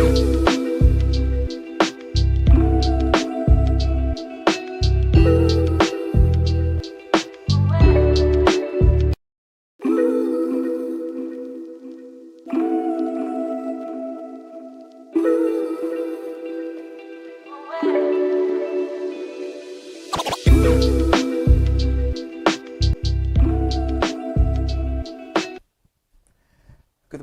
Good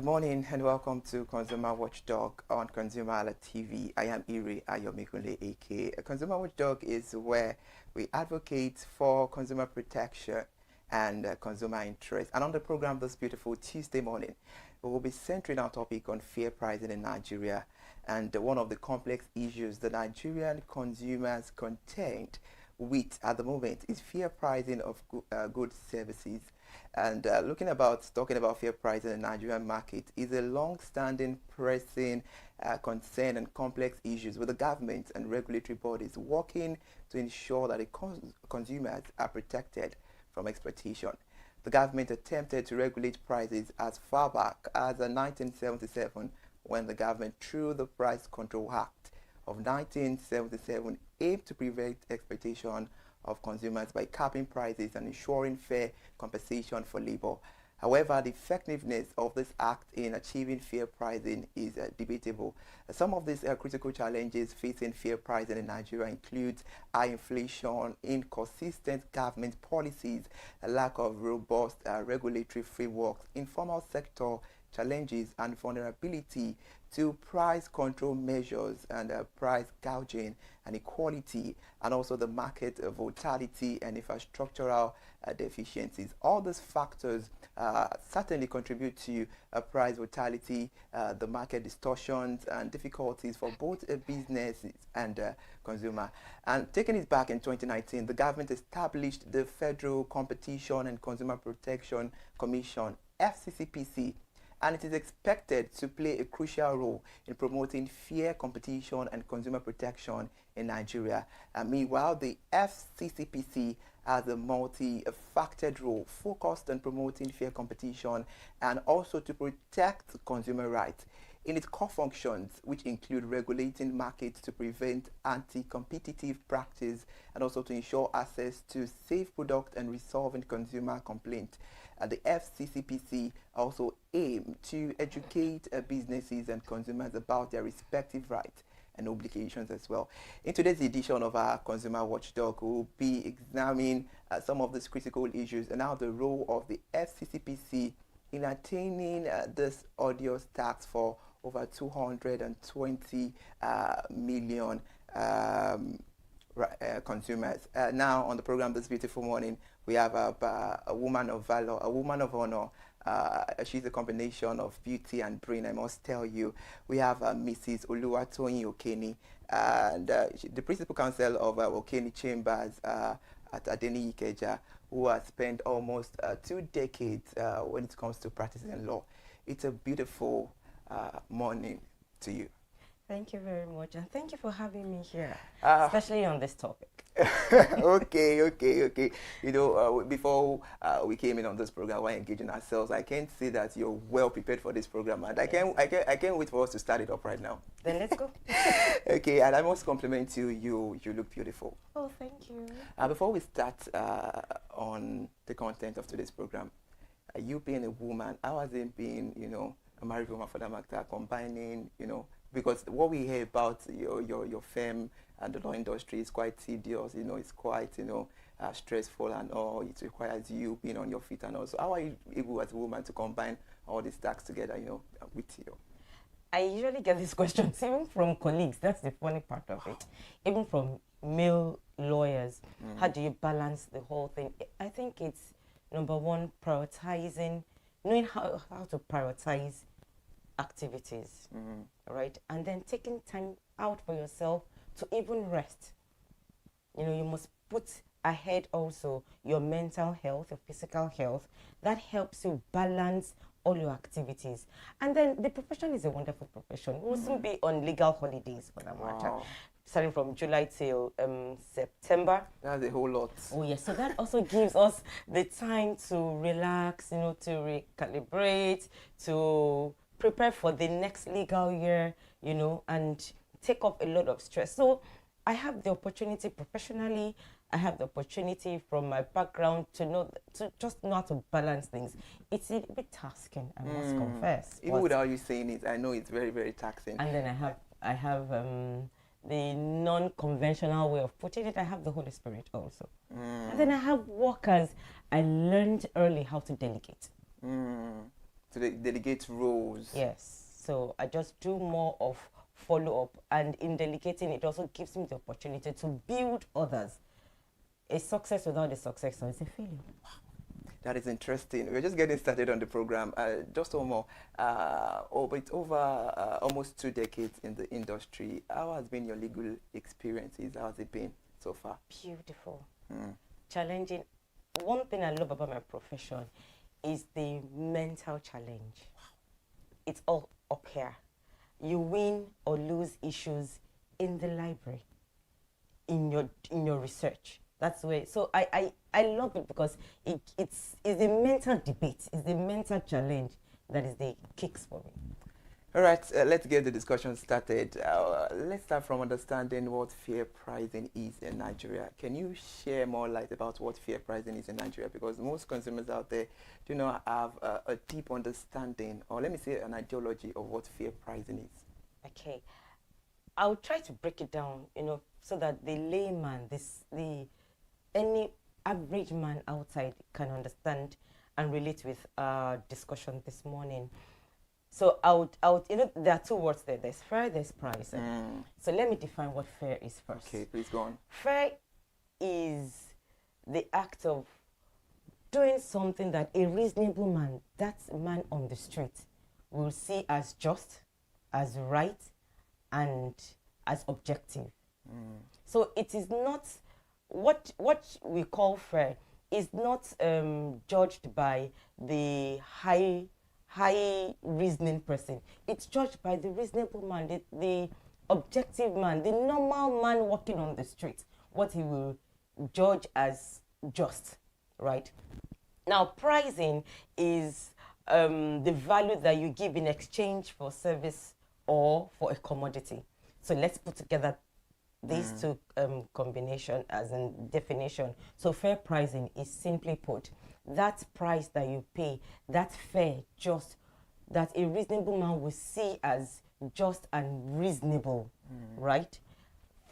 morning and welcome to Consumer Watchdog on Consumer Alert TV. I am Iri Ayomikunle AK. Consumer Watchdog is where we advocate for consumer protection and consumer interest. And on the program this beautiful Tuesday morning, we will be centering our topic on fair pricing in Nigeria and one of the complex issues that Nigerian consumers contend with at the moment is fair pricing of goods services. And talking about fair pricing in the Nigerian market is a long-standing, pressing concern and complex issues with the government and regulatory bodies working to ensure that the consumers are protected from exploitation. The government attempted to regulate prices as far back as 1977 when the government, through the Price Control Act of 1977, aimed to prevent exploitation of consumers by capping prices and ensuring fair compensation for labor. However, the effectiveness of this act in achieving fair pricing is debatable. Some of these critical challenges facing fair pricing in Nigeria include high inflation, inconsistent government policies, a lack of robust regulatory frameworks, informal sector challenges, and vulnerability to price control measures and price gouging and equality, and also the market volatility and infrastructural deficiencies. All these factors certainly contribute to price volatility, the market distortions and difficulties for both businesses and consumer. And taking it back in 2019, the government established the Federal Competition and Consumer Protection Commission, FCCPC, and it is expected to play a crucial role in promoting fair competition and consumer protection in Nigeria. Meanwhile, the FCCPC has a multi-faceted role focused on promoting fair competition and also to protect consumer rights. In its core functions, which include regulating markets to prevent anti-competitive practice and also to ensure access to safe product and resolving consumer complaints, the FCCPC also aim to educate businesses and consumers about their respective rights and obligations as well. In today's edition of our Consumer Watchdog, we will be examining some of these critical issues and how the role of the FCCPC in attaining this odious tax for over 220 million consumers. Now on the program this beautiful morning, we have a woman of valor, a woman of honor. She's a combination of beauty and brain, I must tell you. We have Mrs. Oluwatoyin Okeni, and the principal counsel of Okeni Chambers at Adeni Ikeja, who has spent almost 2 decades when it comes to practicing law. It's a beautiful morning to you. Thank you very much, and thank you for having me here, especially on this topic. Okay. You know, before we came in on this program, we're engaging ourselves. I can see that you're well prepared for this program, and I can't wait for us to start it up right now. Then let's go. Okay, and I must compliment you. You look beautiful. Oh, thank you. Before we start on the content of today's program, you being a woman, how has it been? You know, a married woman for that matter, combining, you know. Because what we hear about your firm and the law industry is quite tedious, you know, it's quite, you know, stressful and all. It requires you being on your feet and all. So how are you able as a woman to combine all these tasks together, you know, with you? I usually get these questions even from colleagues. That's the funny part of it. Even from male lawyers. How do you balance the whole thing? I think it's, number one, prioritizing, knowing how to prioritize activities, right? And then taking time out for yourself to even rest. You know, you must put ahead also your mental health, your physical health. That helps you balance all your activities. And then the profession is a wonderful profession. We will soon be on legal holidays for that matter. Starting from July till September. That's a whole lot. Oh yes, so that also gives us the time to relax, you know, to recalibrate, to prepare for the next legal year, and take off a lot of stress. So I have the opportunity professionally, I have the opportunity from my background to just know how to balance things. It's a bit tasking, I must confess. Even without you saying it, I know it's very, very taxing. And then I have the non-conventional way of putting it. I have the Holy Spirit also. And then I have workers. I learned early how to delegate. To delegate roles. Yes. So I just do more of follow-up. And in delegating, it also gives me the opportunity to build others. A success without a successor is a failure. That is interesting. We're just getting started on the program. Just one more. It's over almost 2 decades in the industry. How has been your legal experiences? How has it been so far? Beautiful. Challenging. One thing I love about my profession is the mental challenge. It's all up here. You win or lose issues in the library, in your research. That's where. So I love it because it's a mental debate. It's the mental challenge that is the kicks for me. All right, let's get the discussion started. Let's start from understanding what fair pricing is in Nigeria. Can you share more light about what fair pricing is in Nigeria? Because most consumers out there do not have a deep understanding, or let me say an ideology of what fair pricing is. Okay, I'll try to break it down, so that the layman, any average man outside can understand and relate with our discussion this morning. So I would, there are 2 words there. There's fair, there's price. So let me define what fair is first. Okay, please go on. Fair is the act of doing something that a reasonable man, that man on the street, will see as just, as right, and as objective. So it is not, what we call fair is not judged by the high reasoning person. It's judged by the reasonable man, the objective man, the normal man walking on the street, what he will judge as just, right? Now, pricing is the value that you give in exchange for service or for a commodity. So let's put together these 2 combination as a definition. So fair pricing is, simply put, that price that you pay, that fair, just, that a reasonable man will see as just and reasonable, right?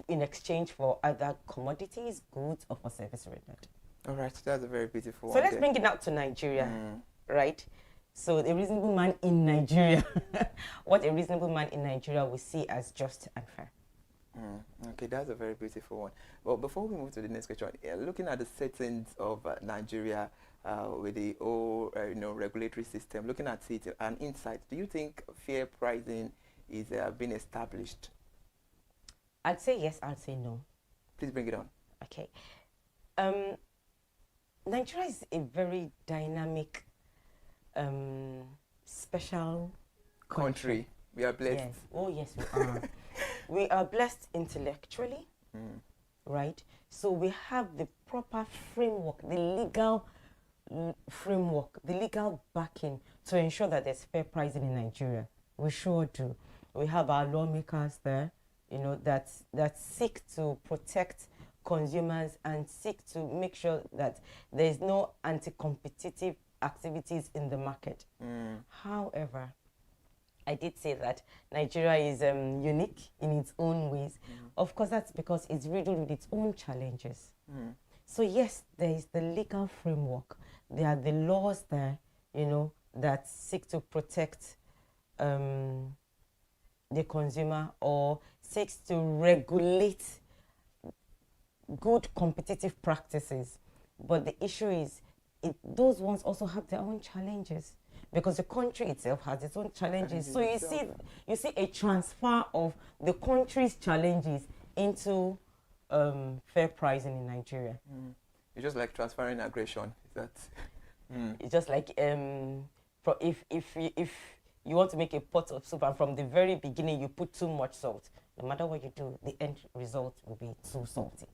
In exchange for either commodities, goods, or for service rendered. All right, that's a very beautiful one. So let's bring it out to Nigeria, right? So a reasonable man in Nigeria, what a reasonable man in Nigeria will see as just and fair. Okay, that's a very beautiful one. Well, before we move to the next question, looking at the settings of Nigeria with the whole regulatory system, looking at it and insight, do you think fair pricing is being established? I'd say yes, I'd say no. Please bring it on. Okay. Nigeria is a very dynamic, special country. We are blessed. Yes. Oh, yes, we are. We are blessed intellectually, right? So we have the proper framework, the legal framework, the legal backing to ensure that there's fair pricing in Nigeria. We sure do. We have our lawmakers there, that seek to protect consumers and seek to make sure that there is no anti-competitive activities in the market. However, I did say that Nigeria is unique in its own ways. Of course, that's because it's riddled with its own challenges. So yes, there is the legal framework. There are the laws there, that seek to protect the consumer or seeks to regulate good competitive practices. But the issue is, those ones also have their own challenges, because the country itself has its own challenges. So you see a transfer of the country's challenges into fair pricing in Nigeria. It's just like transferring aggression. Is that? It's just like if you want to make a pot of soup and from the very beginning you put too much salt, no matter what you do, the end result will be too salty.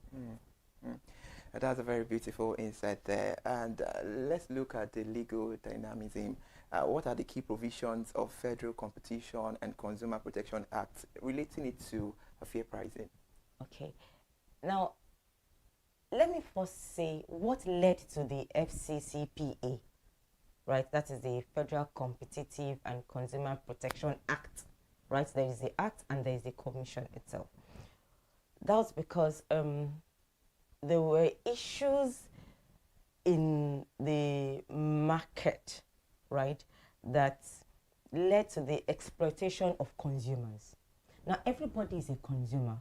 That's a very beautiful insight there. And let's look at the legal dynamism what are the key provisions of Federal Competition and Consumer Protection Act relating it to fair pricing? Okay. Now, let me first say what led to the FCCPA, right? That is the Federal Competitive and Consumer Protection Act, right? There is the act and there is the commission itself. That was because there were issues in the market, right, that led to the exploitation of consumers. Now, everybody is a consumer.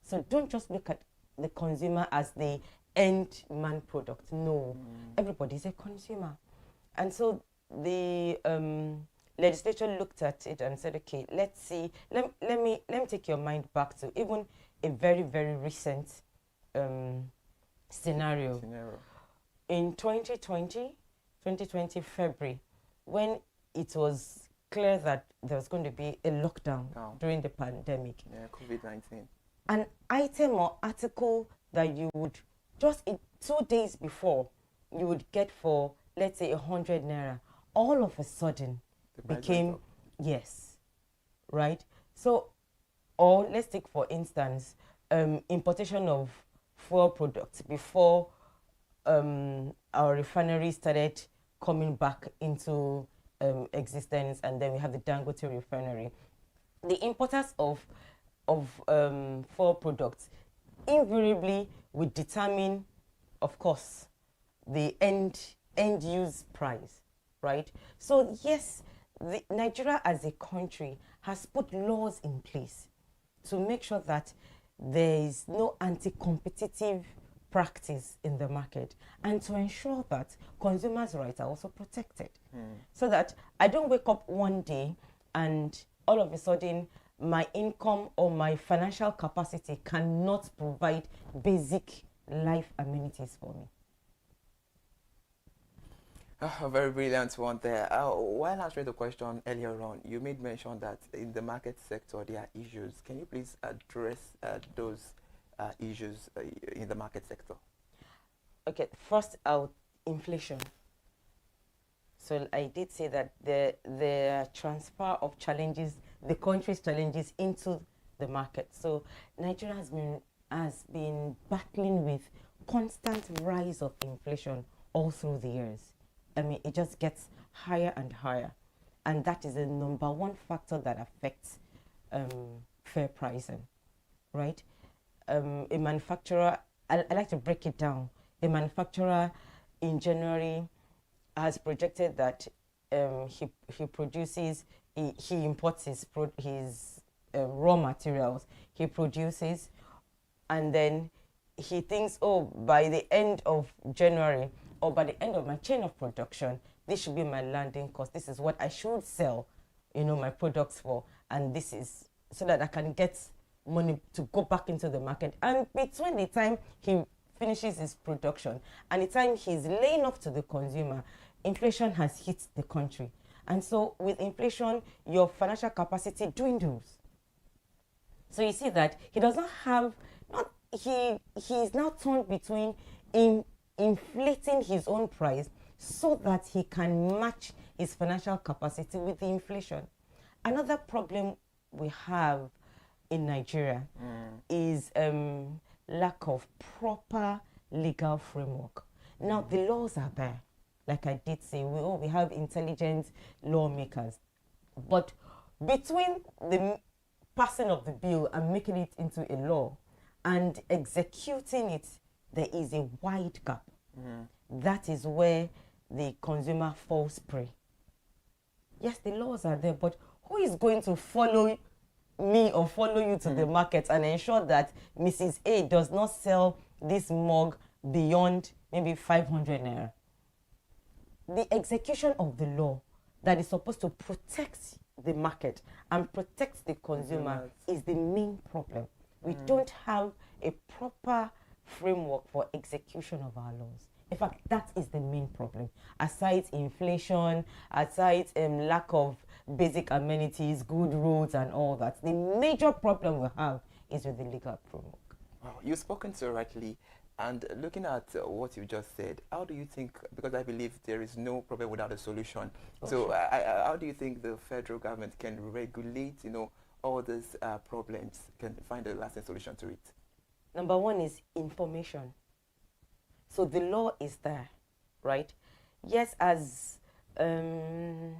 So don't just look at the consumer as the end man product. No, everybody is a consumer. And so the legislature looked at it and said, okay, let's see, let me take your mind back to even a very, very recent scenario. In 2020 February, when it was clear that there was going to be a lockdown during the pandemic. Yeah, COVID-19. An item or article that you would just 2 days before you would get for, let's say, 100 naira, all of a sudden became, yes, right? So, or let's take for instance, importation of fuel products before our refinery started coming back into existence, and then we have the Dangote refinery. The importers of fuel products invariably would determine, of course, the end use price, right? So yes, Nigeria as a country has put laws in place to make sure that there is no anti-competitive practice in the market, and to ensure that consumers' rights are also protected. So that I don't wake up one day and all of a sudden my income or my financial capacity cannot provide basic life amenities for me. A very brilliant one there. While answering the question earlier on, you made mention that in the market sector there are issues. Can you please address those issues in the market sector? Okay, first out, inflation. So I did say that the transfer of challenges, the country's challenges into the market. So Nigeria has been battling with constant rise of inflation all through the years. I mean, it just gets higher and higher. And that is the number one factor that affects fair pricing, right? A manufacturer, I like to break it down. A manufacturer in January has projected that he imports his raw materials, he produces, and then he thinks, oh, by the end of January or by the end of my chain of production, this should be my landing cost. This is what I should sell, my products for, and this is so that I can get money to go back into the market. And between the time he finishes his production and the time he's laying off to the consumer, inflation has hit the country. And so with inflation, your financial capacity dwindles. So you see that he does not have, he is now torn between inflating his own price so that he can match his financial capacity with the inflation. Another problem we have in Nigeria is lack of proper legal framework. Now, the laws are there. Like I did say, we have intelligent lawmakers. But between the passing of the bill and making it into a law and executing it, there is a wide gap. That is where the consumer falls prey. Yes, the laws are there, but who is going to follow me or follow you to the market and ensure that Mrs. A does not sell this mug beyond maybe 500 naira? The execution of the law that is supposed to protect the market and protect the consumer is the main problem. We don't have a proper framework for execution of our laws. In fact, that is the main problem. Aside inflation, aside lack of basic amenities, good roads and all that, the major problem we have is with the legal framework. Wow, you've spoken so rightly And looking at what you just said, how do you think, because I believe there is no problem without a solution. Oh, So sure. how do you think the federal government can regulate, all these problems, can find a lasting solution to it? Number one is information. So the law is there, right? Yes, I don't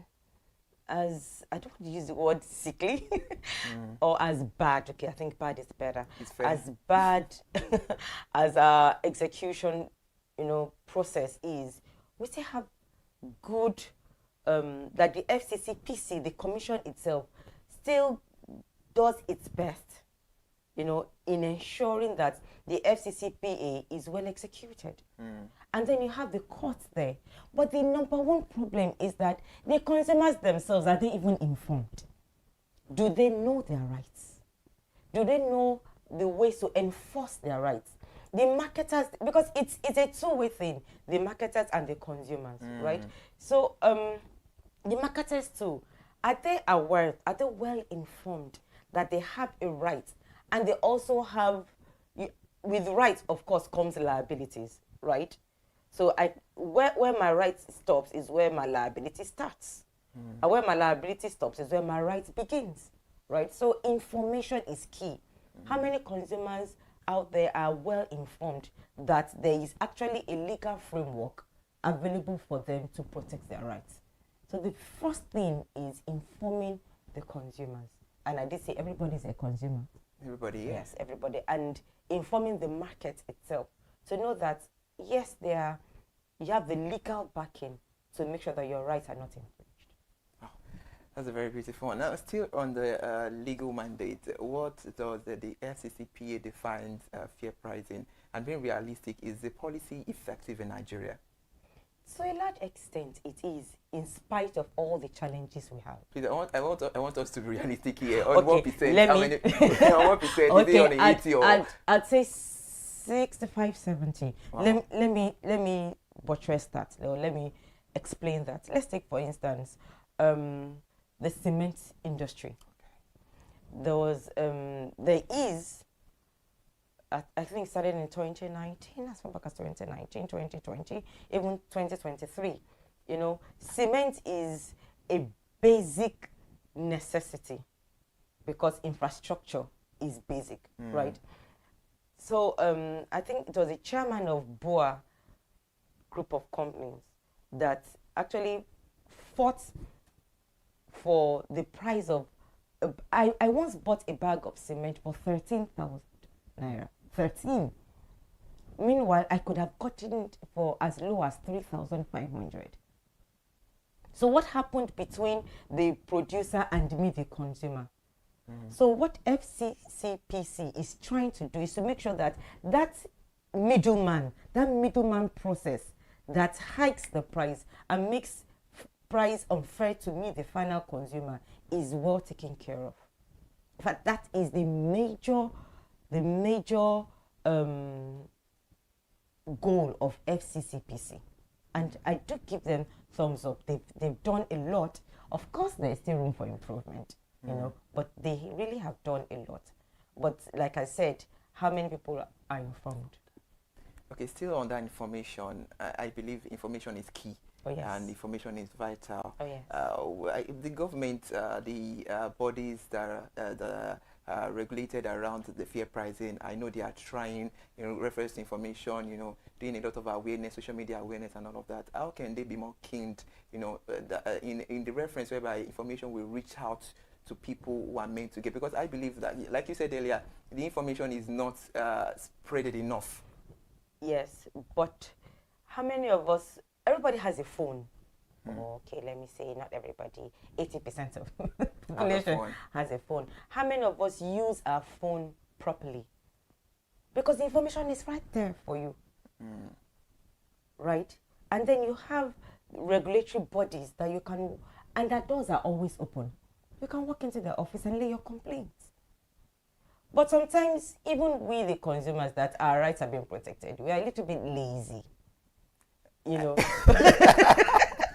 want to use the word sickly or as bad. Okay, I think bad is better. It's fair. As bad as our execution, process is, we still have good that the FCCPC, the commission itself, still does its best, in ensuring that the FCCPA is well executed. And then you have the courts there. But the number one problem is that the consumers themselves, are they even informed? Do they know their rights? Do they know the ways to enforce their rights? The marketers, because it's a two-way thing, the marketers and the consumers, right? So the marketers too, are they aware, are they well informed that they have a right? And they also have, with rights, of course, comes liabilities, right? So where my right stops is where my liability starts. And where my liability stops is where my right begins, right? So information is key. How many consumers out there are well informed that there is actually a legal framework available for them to protect their rights? So the first thing is informing the consumers. And I did say everybody is a consumer. Everybody, yeah. Yes, everybody. And informing the market itself to know that, yes, you have the legal backing to make sure that your rights are not infringed. Oh, that's a very beautiful one. Now, still on the legal mandate, what does the FCCPA define fair pricing? And being realistic, is the policy effective in Nigeria? To a large extent, it is, in spite of all the challenges we have. Please, I want us to be realistic here. On Okay, 1%, let how me. many? On 1%, is it on the 80 or? I'd say 65, 70. Wow. Let me buttress that. Let me explain that. Let's take, for instance, the cement industry. There is, I think, started in 2019, as far back as 2019, 2020, even 2023. Cement is a basic necessity because infrastructure is basic, right? So I think it was the chairman of BOA group of companies that actually fought for the price of, I once bought a bag of cement for 13,000 naira. 13. Meanwhile, I could have gotten it for as low as 3,500. So what happened between the producer and me, the consumer? So what FCCPC is trying to do is to make sure that that middleman process that hikes the price and makes price unfair to me, the final consumer, is well taken care of. In fact, that is the major goal of FCCPC, and I do give them thumbs up. They've done a lot. Of course, there's still room for improvement, but they really have done a lot. But like I said, how many people are informed? Okay, still on that information, I believe information is key. Oh, yes. And information is vital. Oh, yes. The government, the bodies that are regulated around the fair pricing, I know they are trying, reference to information, doing a lot of awareness, social media awareness and all of that. How can they be more keen, in the reference whereby information will reach out to people who are meant to get? Because I believe that, like you said earlier, the information is not spreaded enough. Yes, but how many of us, everybody has a phone. Okay, let me say not everybody, 80% of the population has a phone. How many of us use our phone properly? Because the information is right there for you, right? And then you have regulatory bodies that you can, and their doors are always open. You can walk into their office and lay your complaints. But sometimes, even we, the consumers, that our rights are being protected, we are a little bit lazy.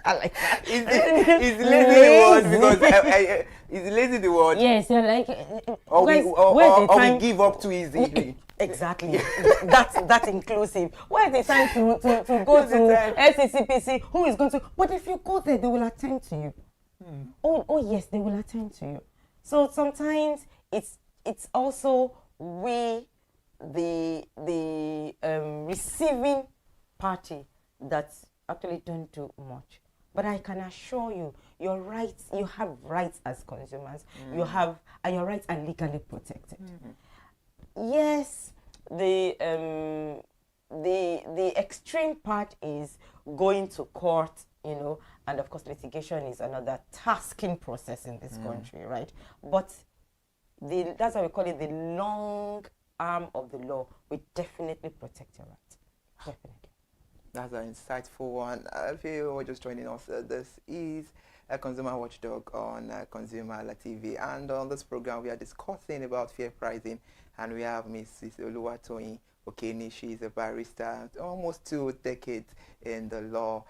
I like that. Is lazy the word? Because is lazy the word? Yes, you're like. Or we give up too easily. Exactly. That's inclusive. Where is the time to go to SCCPC? Who is going to? But if you go there, they will attend to you. Oh yes, they will attend to you. So sometimes it's also we, the receiving party that actually don't do much. But I can assure you, your rights, you have rights as consumers. You have, and your rights are legally protected. Yes, the extreme part is going to court, you know, and of course litigation is another tasking process in this country, right? But that's why we call it the long arm of the law. We definitely protect your rights. Definitely. That's an insightful one. If you were just joining us, this is a Consumer Watchdog on Consumer TV, and on this program we are discussing about fair pricing, and we have Mrs. Oluwatoyin Okeni. She's a barrister, almost 2 decades in the law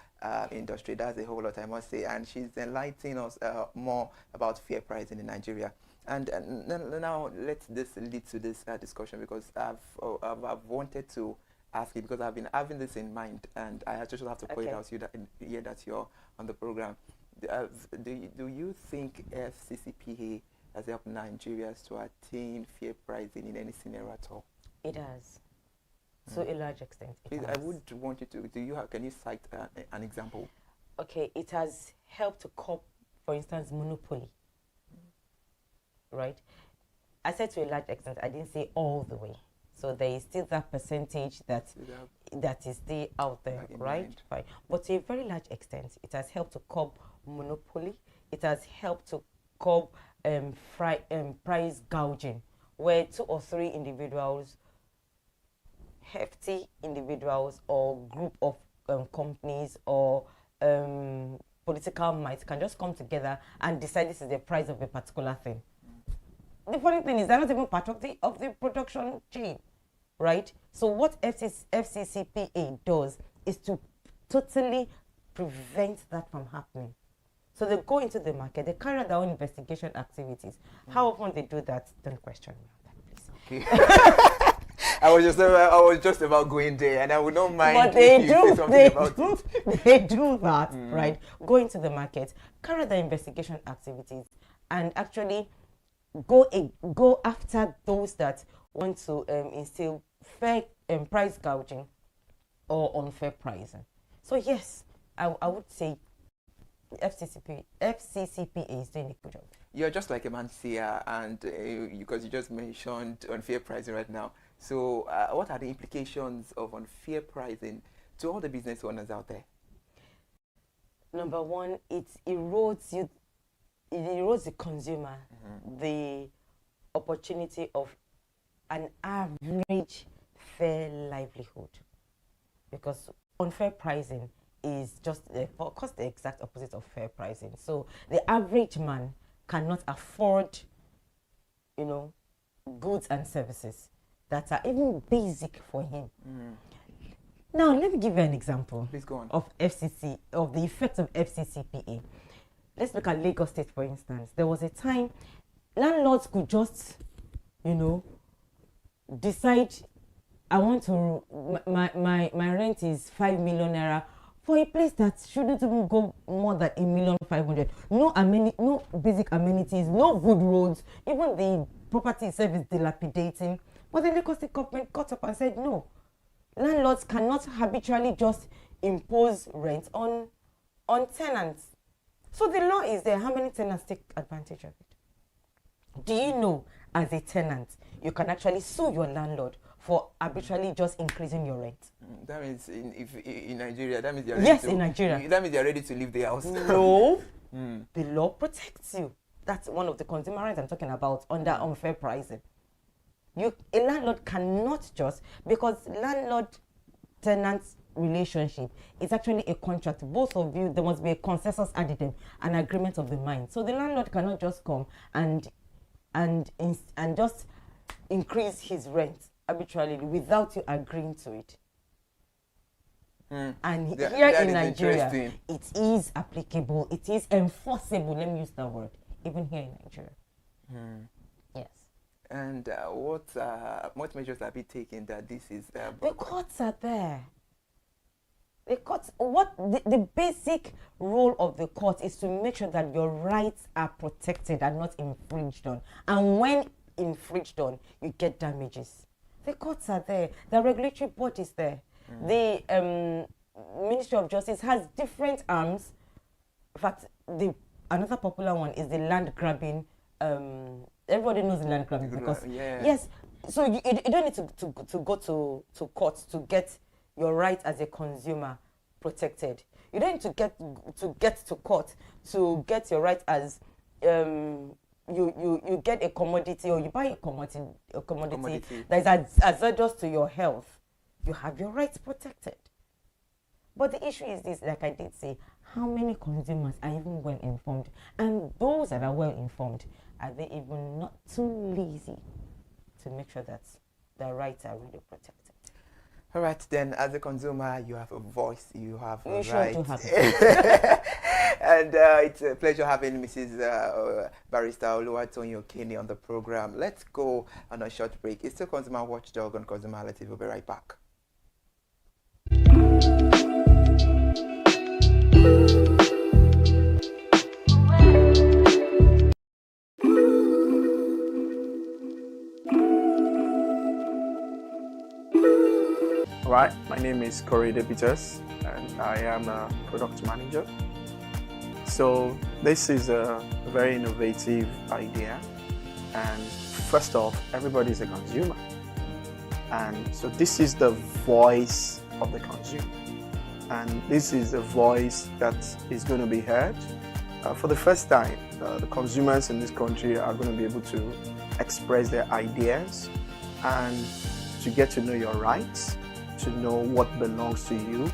industry. That's a whole lot, I must say, and she's enlightening us more about fair pricing in Nigeria. And now let's lead to this discussion, because I've wanted to ask you, because I've been having this in mind, and I just have to point out to you that you're on the program. Do you think FCCPA has helped Nigerians to attain fair pricing in any scenario at all? It has. To a large extent. Please, I would want you to, can you cite an example? Okay, it has helped to curb, for instance, monopoly. Right? I said to a large extent, I didn't say all the way. So there is still that percentage that is still out there, right? Fine. But to a very large extent, it has helped to curb monopoly. It has helped to curb price gouging, where 2 or 3 individuals, hefty individuals or group of companies or political might can just come together and decide this is the price of a particular thing. The funny thing is they're not even part of the production chain, right? So what FCCPA does is to totally prevent that from happening. So they go into the market, they carry out their own investigation activities. How often they do that, don't question me on that, please. Okay. I was just about going there, and I would not mind. But they they do that, right? Go into the market, carry out their investigation activities, and actually go after those that want to instill fair price gouging or unfair pricing. So yes, I would say FCCPA is doing a good job. You're just like a man seer, and because you just mentioned unfair pricing right now. So what are the implications of unfair pricing to all the business owners out there? Number one, it erodes the consumer the opportunity of an average fair livelihood, because unfair pricing is just of course the exact opposite of fair pricing. So the average man cannot afford, you know, goods and services that are even basic for him. Now let me give you an example. Please go on. Of the effects of FCCPA. Let's look at Lagos State, for instance. There was a time landlords could just, you know, decide, I want to, my rent is 5 million naira for a place that shouldn't even go more than 1,500,000. No basic amenities, no good roads, even the property itself is dilapidating. But the Lagos State government got up and said, no, landlords cannot habitually just impose rent on tenants. So the law is there. How many tenants take advantage of it? Do you know, as a tenant, you can actually sue your landlord for arbitrarily just increasing your rent? That means in Nigeria, that means you're ready in Nigeria. That means you're ready to leave the house. No, the law protects you. That's one of the consumer rights I'm talking about under unfair pricing. A landlord cannot just, because landlord-tenant relationship is actually a contract. Both of you, there must be a consensus addendum, an agreement of the mind. So the landlord cannot just come and just increase his rent arbitrarily without you agreeing to it. And here in Nigeria, it is applicable, it is enforceable. Let me use that word, even here in Nigeria. Yes. And what measures have you taken that this is? The courts are there. The courts, the basic role of the court is to make sure that your rights are protected and not infringed on. And when infringed on, you get damages. The courts are there. The regulatory board is there. The Ministry of Justice has different arms. In fact, another popular one is the land grabbing. Everybody knows the land grabbing because yes. So you don't need to go to court to get your right as a consumer protected. You don't need to get to court to get your right as you get a commodity, or you buy a commodity that is hazardous to your health. You have your rights protected. But the issue is this, like I did say, how many consumers are even well informed? And those that are well informed, are they even not too lazy to make sure that their rights are really protected? All right, then, as a consumer, you have a voice, you have a right. Sure do have And it's a pleasure having Mrs. Barrister Oluwatoyin Okene on the program. Let's go on a short break. It's still Consumer Watchdog on Consumality. We'll be right back. Right, my name is Korede Peters and I am a product manager. So this is a very innovative idea, and first off, everybody is a consumer, and so this is the voice of the consumer, and this is a voice that is going to be heard. For the first time, the consumers in this country are going to be able to express their ideas and to get to know your rights, to know what belongs to you.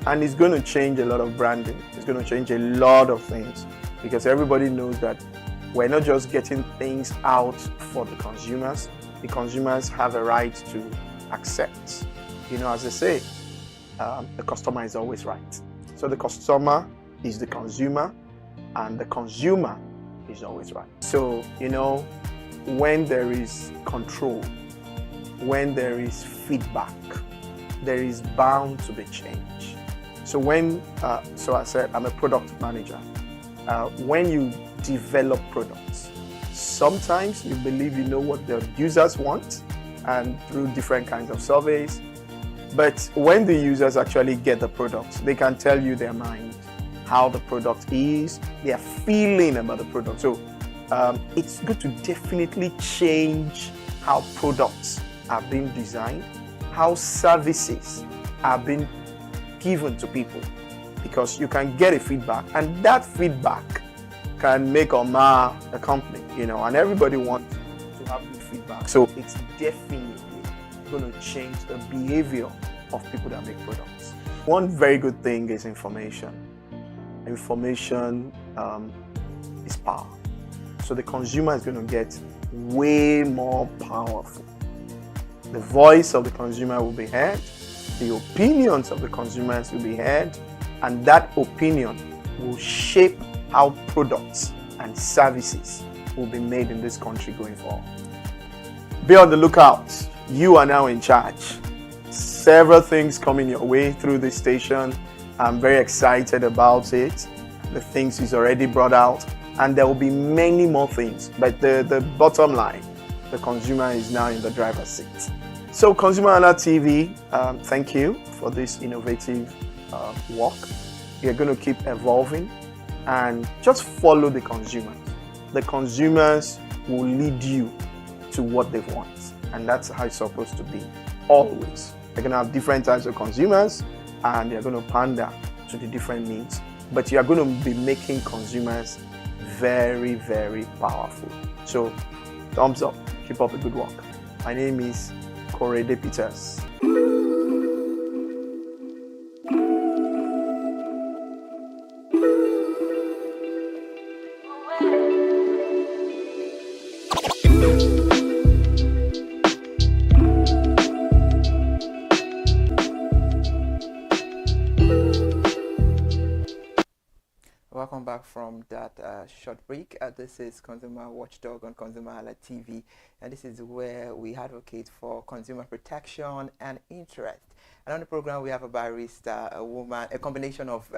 And it's going to change a lot of branding. It's going to change a lot of things, because everybody knows that we're not just getting things out for the consumers. The consumers have a right to accept. You know, as they say, the customer is always right. So the customer is the consumer, and the consumer is always right. So, you know, when there is control, when there is feedback, there is bound to be change. So so I said, I'm a product manager. When you develop products, sometimes you believe you know what the users want, and through different kinds of surveys. But when the users actually get the product, they can tell you their mind, how the product is, their feeling about the product. So it's good to definitely change how products are being designed, how services are being given to people, because you can get a feedback, and that feedback can make or mar a company, you know, and everybody wants to have good feedback. So it's definitely going to change the behavior of people that make products. One very good thing is information. Information is power. So the consumer is going to get way more powerful. The voice of the consumer will be heard, the opinions of the consumers will be heard, and that opinion will shape how products and services will be made in this country going forward. Be on the lookout. You are now in charge. Several things coming your way through this station. I'm very excited about it. The things he's already brought out, and there will be many more things. But the bottom line, the consumer is now in the driver's seat. So Consumer Alert TV, thank you for this innovative work. You're going to keep evolving and just follow the consumers. The consumers will lead you to what they want, and that's how it's supposed to be, always. You're going to have different types of consumers, and you're going to pander to the different needs, but you're going to be making consumers very, very powerful. So thumbs up, keep up the good work. My name is Korede Peters. Welcome back from that short break. This is Consumer Watchdog on Consumer Alert TV, and this is where we advocate for consumer protection and interest. And on the program, we have a barrister, a woman, a combination of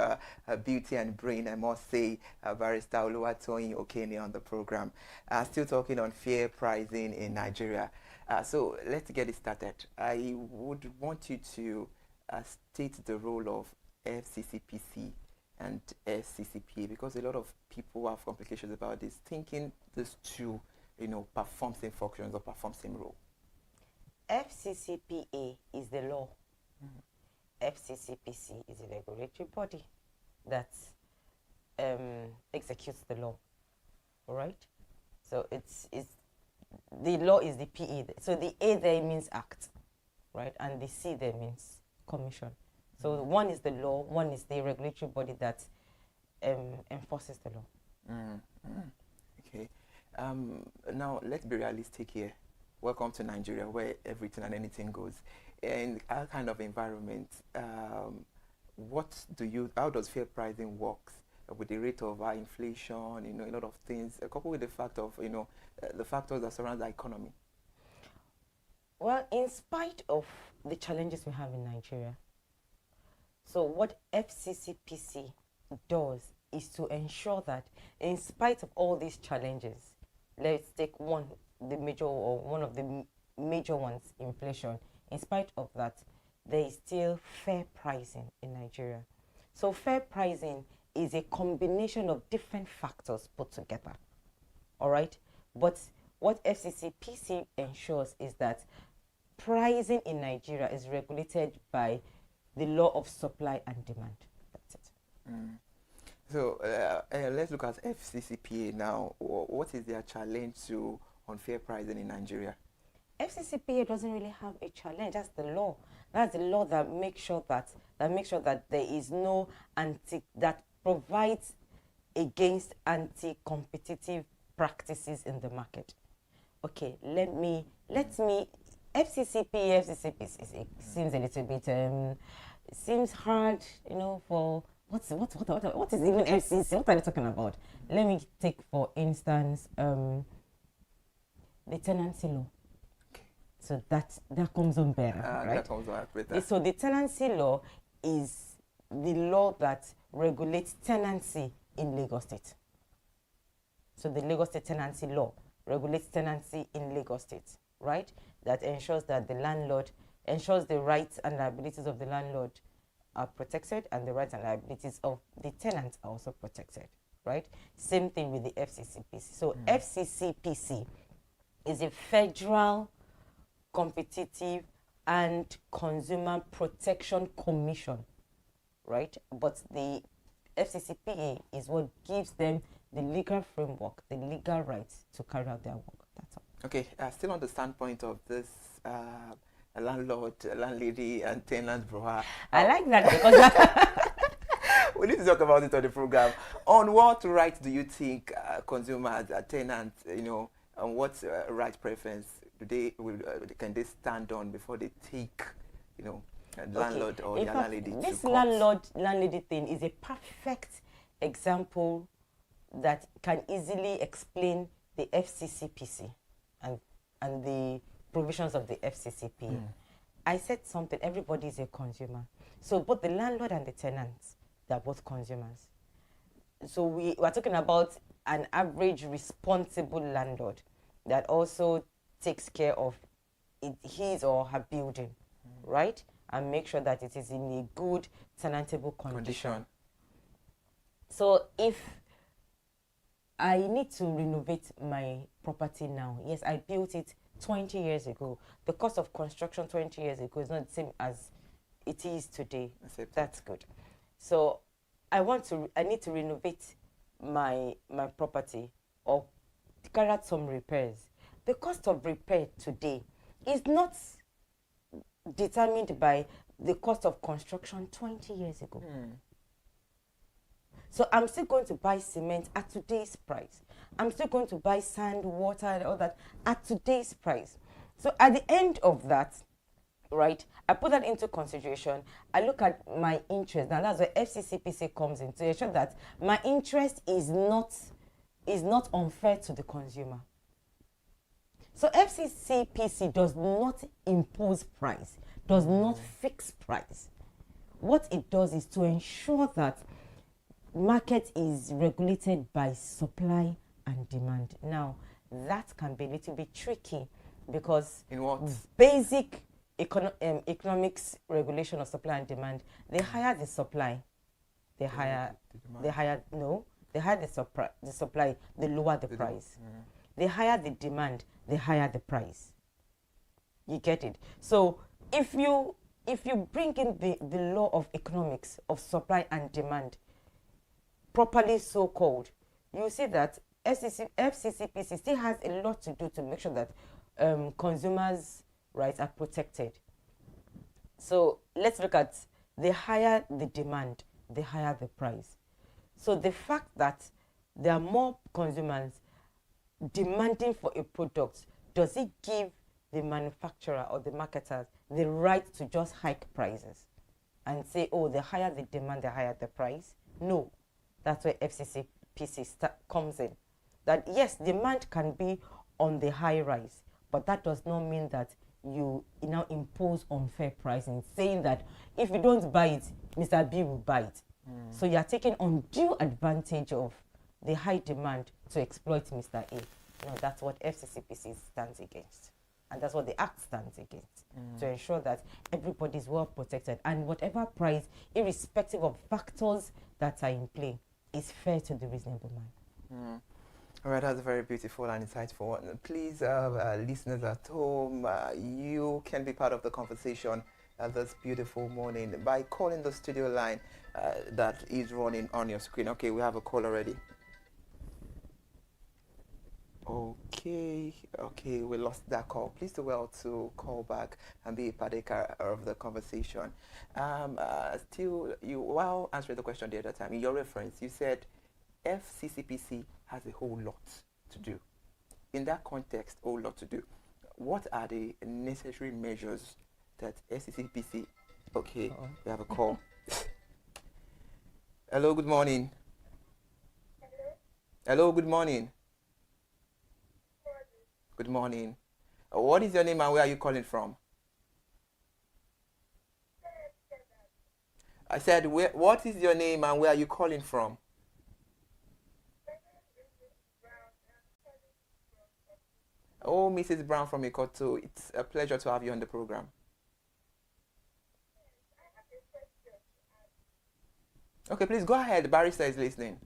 beauty and brain, I must say, barrister Oluwatoyin Okene on the program. Still talking on fair pricing in Nigeria. So let's get it started. I would want you to state the role of FCCPC and FCCPA, because a lot of people have complications about this, thinking these two, perform same functions or perform same role. FCCPA is the law. FCCPC is a regulatory body that executes the law. All right. So it's the law is the PA. So the A there means act, right, and the C there means commission. So one is the law, one is the regulatory body that enforces the law. Okay. Now let's be realistic here. Welcome to Nigeria, where everything and anything goes. In our kind of environment, how does fair pricing work with the rate of high inflation? A lot of things, coupled with the fact of the factors that surround the economy. Well, in spite of the challenges we have in Nigeria, so what FCCPC does is to ensure that in spite of all these challenges, let's take one of the major ones, inflation. In spite of that, there is still fair pricing in Nigeria. So fair pricing is a combination of different factors put together. All right? But what FCCPC ensures is that pricing in Nigeria is regulated by the law of supply and demand. That's it. So let's look at FCCPA now. What is their challenge to unfair pricing in Nigeria? FCCPA doesn't really have a challenge. That's the law. That's the law that makes sure that there is no that provides against anti-competitive practices in the market. Okay, FCCPC seems a little bit seems hard, for what is even FCC? What are you talking about? Let me take for instance the tenancy law. So that comes on better, right? That comes on better. So the tenancy law is the law that regulates tenancy in Lagos State. So the Lagos State tenancy law regulates tenancy in Lagos State, right? That ensures that the rights and liabilities of the landlord are protected, and the rights and liabilities of the tenants are also protected, right? Same thing with the FCCPC. So FCCPC is a federal competitive and consumer protection commission, right? But the FCCPA is what gives them the legal framework, the legal rights to carry out their work. That's all. Okay, still on the standpoint of this landlord, landlady, and tenant brouhaha. I like that because we need to talk about it on the program. On what rights do you think consumers, tenants, on what right preference can they stand on before they take, landlord or their landlady? This landlady thing is a perfect example that can easily explain the FCCPC and the provisions of the FCCP. I said something, everybody is a consumer. So both the landlord and the tenants, they're both consumers. So we are talking about an average responsible landlord that also takes care of his or her building, right? And make sure that it is in a good tenantable condition. So if I need to renovate my property now, yes, I built it 20 years ago. The cost of construction 20 years ago is not the same as it is today. That's good. So I need to renovate my property or carry out some repairs. The cost of repair today is not determined by the cost of construction 20 years ago. So I'm still going to buy cement at today's price. I'm still going to buy sand, water, and all that at today's price. So at the end of that, right? I put that into consideration. I look at my interest. Now that's where FCCPC comes in to ensure that my interest is not unfair to the consumer. So FCCPC does not impose price, does not fix price. What it does is to ensure that market is regulated by supply and demand. Now, that can be a little bit tricky because In what? basic economics regulation of supply and demand, they hire the supply, they hire the supply, they lower the price. They hire the demand, they hire the price. You get it? So if you bring in the law of economics of supply and demand, properly so called, you see that FCCPC still has a lot to do to make sure that consumers' rights are protected. So let's look at they hire the demand, they hire the price. So the fact that there are more consumers demanding for a product, does it give the manufacturer or the marketers the right to just hike prices and say, oh, they hire the demand, they hire the price? No. That's where FCCPC comes in. That yes, demand can be on the high rise, but that does not mean that you now impose unfair pricing, saying that if you don't buy it, Mr. B will buy it. So you are taking undue advantage of the high demand to exploit Mr. A. No, that's what FCCPC stands against. And that's what the Act stands against, to ensure that everybody is well protected and whatever price, irrespective of factors that are in play, is fair to the reasonable man. All right, that's very beautiful and insightful. Please, listeners at home, you can be part of the conversation this beautiful morning by calling the studio line that is running on your screen. Okay, we have a call already. Okay, we lost that call. Please do well to call back and be a partaker of the conversation. Still, while answering the question the other time, in your reference, you said FCCPC has a whole lot to do. In that context, whole lot to do. What are the necessary measures that FCCPC? Okay, we have a call. Hello, good morning. Hello, good morning. Good morning. What is your name and where are you calling from? I said, what is your name and where are you calling from? Oh, Mrs. Brown from Ikoto. It's a pleasure to have you on the program. Okay, please go ahead. Barrister is listening.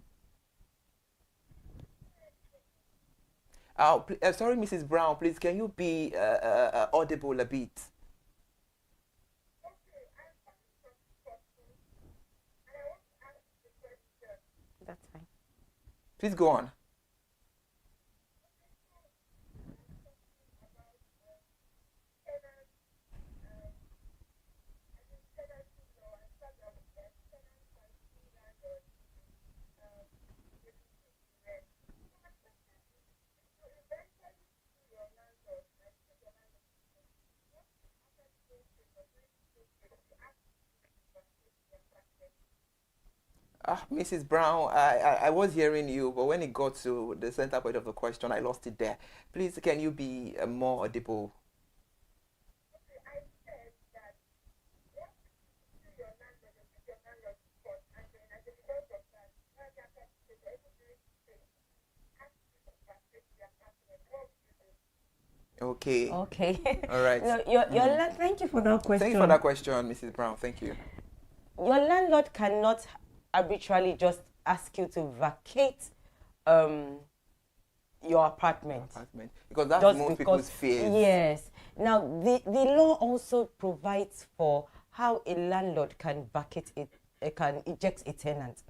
Sorry, Mrs. Brown, please, can you be audible a bit? That's fine. Please go on. Mrs. Brown, I was hearing you, but when it got to the center point of the question, I lost it there. Please, can you be more audible? Okay. Okay. All right. No, thank you for that question. Thank you for that question, Mrs. Brown. Thank you. Your landlord cannot arbitrarily just ask you to vacate your apartment. Because that's just most people's fears. Yes. Now, the law also provides for how a landlord can vacate it, can eject a tenant.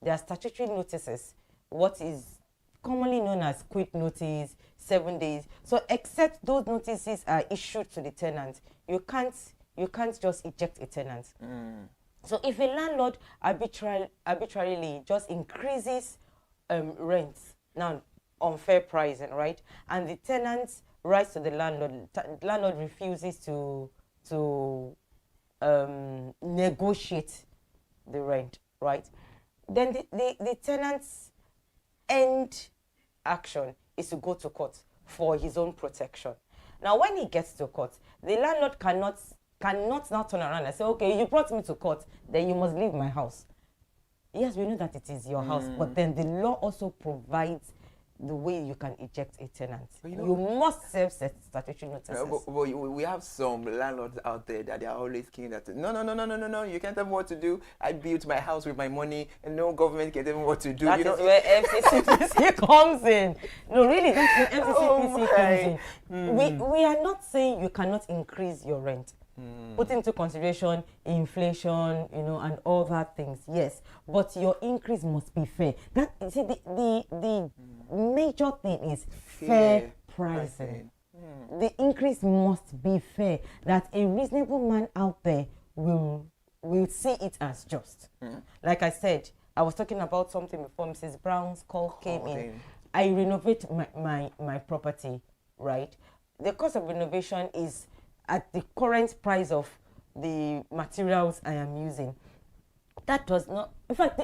There are statutory notices, what is commonly known as quit notice, 7 days. So except those notices are issued to the tenant, you can't just eject a tenant. So if a landlord arbitrarily just increases rents, now unfair pricing, right? And the tenant writes to the landlord refuses to to negotiate the rent, right? Then the tenant's end action is to go to court for his own protection. Now, when he gets to court, the landlord cannot now turn around and say, okay, you brought me to court, then you must leave my house. Yes, we know that it is your house, but then the law also provides the way you can eject a tenant. You must serve statutory notices. But we have some landlords out there that they are always keen that no, you can't tell me what to do. I built my house with my money, and no government can tell me what to do. That is where FCCPC comes in. No, really, that's where FCCPC comes in. We are not saying you cannot increase your rent. Put into consideration inflation, and all that things. Yes, but your increase must be fair. That the major thing is fair pricing. The increase must be fair. That a reasonable man out there will see it as just. Like I said, I was talking about something before Mrs. Brown's call came in. I renovate my property, right? The cost of renovation is at the current price of the materials I am using. That does not, in fact,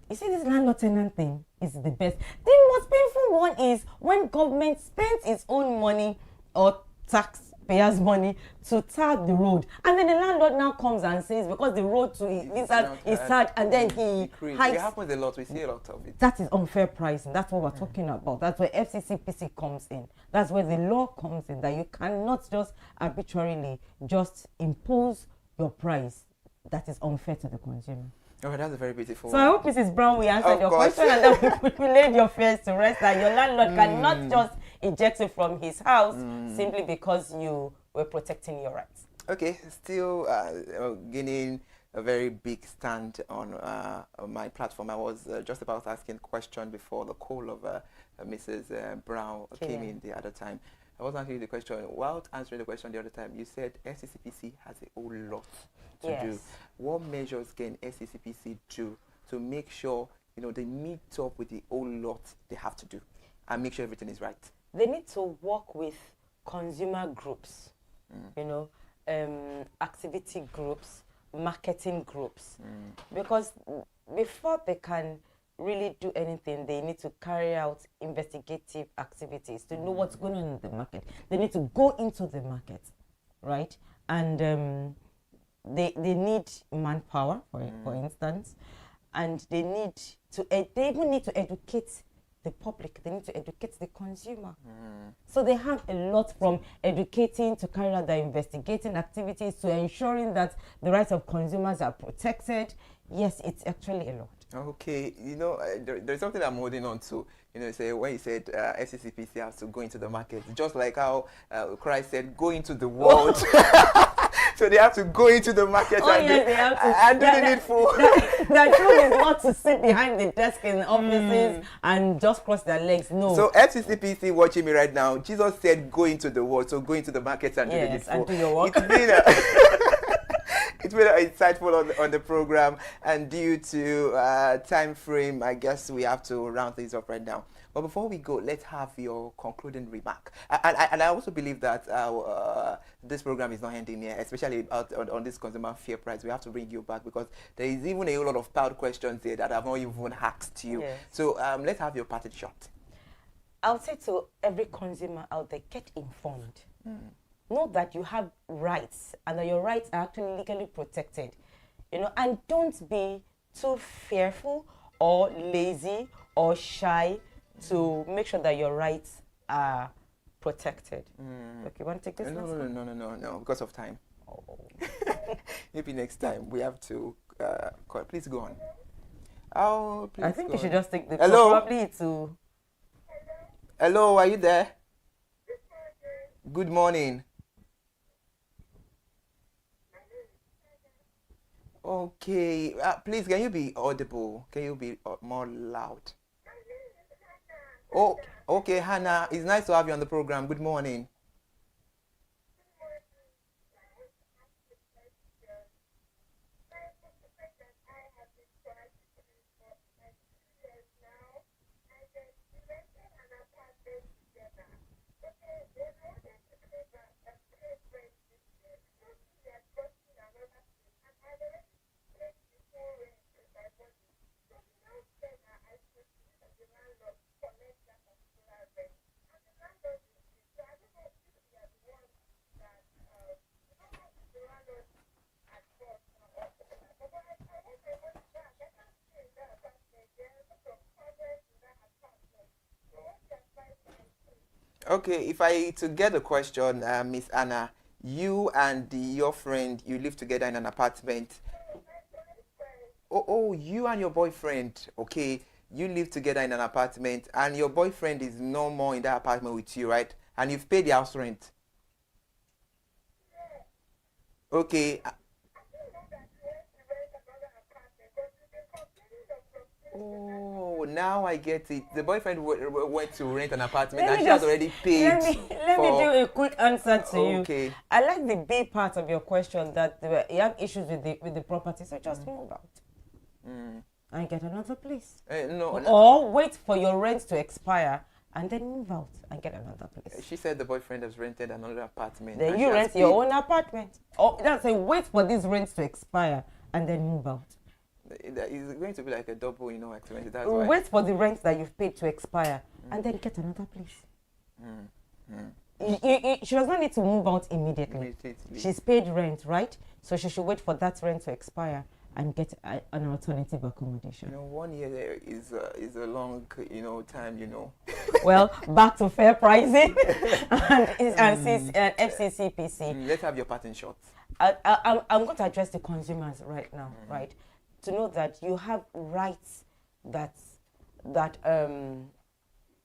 you see, this landlord-tenant thing is the best. The most painful one is when government spends its own money or taxpayers' money to tar the road, and then the landlord now comes and says because the road to is tarred, and then he hikes. It happens a lot. We see a lot of it. That is unfair pricing. That's what we're talking about. That's where FCCPC comes in. That's where the law comes in. That you cannot just arbitrarily just impose your price that is unfair to the consumer. Oh, that's a very beautiful. So I hope Mrs. Brown, we answered your question, and then we laid your fears to rest that your landlord cannot just eject you from his house simply because you were protecting your rights. Okay, still gaining a very big stand on my platform. I was just about asking a question before the call of Mrs. Brown came in the other time. I was answering the question. While answering the question the other time, you said SCCPC has a whole lot to do. What measures can SCCPC do to make sure they meet up with the whole lot they have to do and make sure everything is right? They need to work with consumer groups, activity groups, marketing groups, because before they can really do anything, they need to carry out investigative activities to know what's going on in the market. They need to go into the market, right? And they need manpower, for instance, and they even need to educate the public. They need to educate the consumer. So they have a lot from educating to carry out their investigating activities to ensuring that the rights of consumers are protected. Yes, it's actually a lot. Okay, there's something I'm holding on to. When you said FCCPC has to go into the market, just like how Christ said, go into the world. So they have to go into the market and do the needful. The truth is not to sit behind the desk in the offices and just cross their legs. No. So FCCPC watching me right now, Jesus said, go into the world. So go into the market and do the needful. And do your work. It's been insightful on the program, and due to time frame, I guess we have to round things up right now. But before we go, let's have your concluding remark. And I also believe that this program is not ending here, especially on this consumer fair price. We have to bring you back because there is even a whole lot of powered questions here that I've not even asked you. Yes. So let's have your parting shot. I would say to every consumer out there, get informed. Know that you have rights and that your rights are actually legally protected, and don't be too fearful or lazy or shy to make sure that your rights are protected. Okay, you want to take this? No, because of time. Maybe next time we have to call. Please go on. I think you should just take the call. Probably to. Hello, are you there? Good morning. Okay, please, can you be audible? Can you be more loud? Oh, okay, Hannah, it's nice to have you on the program. Good morning. Okay, if I to get a question, Miss Anna, you and your friend, you live together in an apartment. Oh, you and your boyfriend. Okay, you live together in an apartment, and your boyfriend is no more in that apartment with you, right? And you've paid the house rent. Okay. Oh, now I get it. The boyfriend went to rent an apartment, Let and me she has just already paid let me do for. a quick answer to you. Okay. I like the B part of your question that you have issues with the property, so just move out Mm. and get another place, No, or wait for your rent to expire and then move out and get another place. she said the boyfriend has rented another apartment. Then And you she has rent your paid. own apartment. Or that's a wait for these rents to expire and then move out. It's going to be like a double, expense. That's why. Wait for the rent that you've paid to expire and then get another place. Mm. Mm. She does not need to move out immediately. Immediately. She's paid rent, right? So she should wait for that rent to expire and get an alternative accommodation. 1 year there is a long, time. Well, back to fair pricing and FCCPC. Let's have your pattern short. I'm going to address the consumers right now, right? To know that you have rights that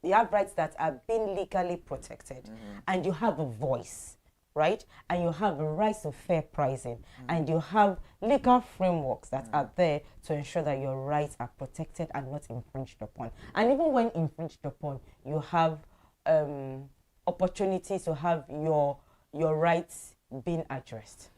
you have rights that are being legally protected, and you have a voice, right? And you have a right to fair pricing, and you have legal frameworks that are there to ensure that your rights are protected and not infringed upon. And even when infringed upon, you have opportunities to have your rights being addressed.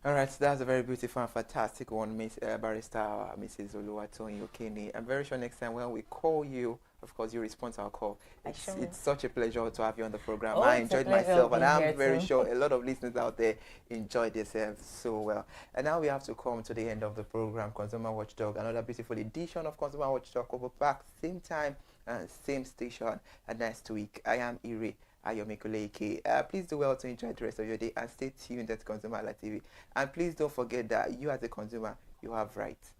All right, so that's a very beautiful and fantastic one, Miss Barrister Mrs. Oluwatoyin Okene. I'm very sure next time when we call you, of course, you respond to our call. It's such a pleasure to have you on the program. Oh, I it's a enjoyed pleasure myself, and being I'm here very too. sure a lot of listeners out there enjoyed themselves so well. And now we have to come to the end of the program, Consumer Watchdog. Another beautiful edition of Consumer Watchdog. Over back, same time and same station. And next week, I am Ire Ayomikuleke. Please do well to enjoy the rest of your day and stay tuned at Consumer TV. And please don't forget that you as a consumer, you have rights.